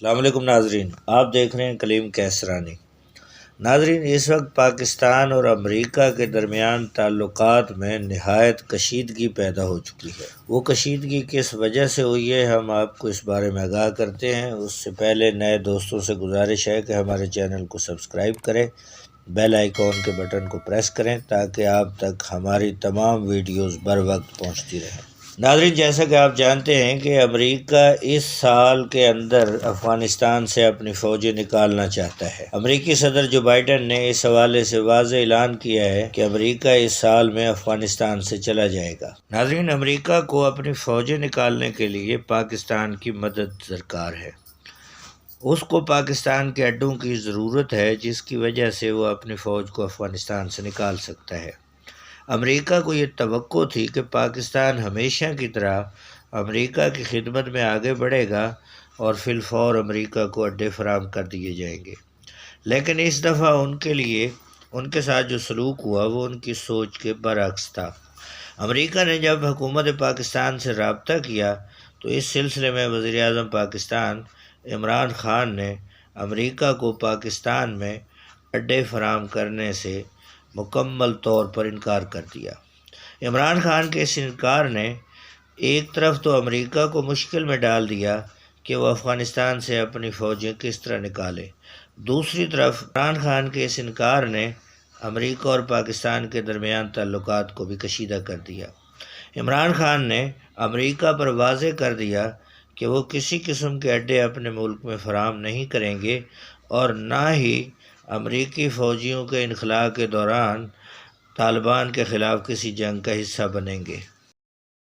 السلام علیکم ناظرین، آپ دیکھ رہے ہیں کلیم کیسرانی۔ ناظرین، اس وقت پاکستان اور امریکہ کے درمیان تعلقات میں نہایت کشیدگی پیدا ہو چکی ہے۔ وہ کشیدگی کس وجہ سے ہوئی ہے، ہم آپ کو اس بارے میں آگاہ کرتے ہیں۔ اس سے پہلے نئے دوستوں سے گزارش ہے کہ ہمارے چینل کو سبسکرائب کریں، بیل آئیکن کے بٹن کو پریس کریں تاکہ آپ تک ہماری تمام ویڈیوز بر وقت پہنچتی رہیں۔ ناظرین، جیسا کہ آپ جانتے ہیں کہ امریکہ اس سال کے اندر افغانستان سے اپنی فوجیں نکالنا چاہتا ہے۔ امریکی صدر جو بائیڈن نے اس حوالے سے واضح اعلان کیا ہے کہ امریکہ اس سال میں افغانستان سے چلا جائے گا۔ ناظرین، امریکہ کو اپنی فوجیں نکالنے کے لیے پاکستان کی مدد درکار ہے۔ اس کو پاکستان کے اڈوں کی ضرورت ہے جس کی وجہ سے وہ اپنی فوج کو افغانستان سے نکال سکتا ہے۔ امریکہ کو یہ توقع تھی کہ پاکستان ہمیشہ کی طرح امریکہ کی خدمت میں آگے بڑھے گا اور فی الفور امریکہ کو اڈے فراہم کر دیے جائیں گے، لیکن اس دفعہ ان کے ساتھ جو سلوک ہوا وہ ان کی سوچ کے برعکس تھا۔ امریکہ نے جب حکومت پاکستان سے رابطہ کیا تو اس سلسلے میں وزیر اعظم پاکستان عمران خان نے امریکہ کو پاکستان میں اڈے فراہم کرنے سے مکمل طور پر انکار کر دیا۔ عمران خان کے اس انکار نے ایک طرف تو امریکہ کو مشکل میں ڈال دیا کہ وہ افغانستان سے اپنی فوجیں کس طرح نکالے، دوسری طرف عمران خان کے اس انکار نے امریکہ اور پاکستان کے درمیان تعلقات کو بھی کشیدہ کر دیا۔ عمران خان نے امریکہ پر واضح کر دیا کہ وہ کسی قسم کے اڈے اپنے ملک میں فراہم نہیں کریں گے اور نہ ہی امریکی فوجیوں کے انخلاء کے دوران طالبان کے خلاف کسی جنگ کا حصہ بنیں گے۔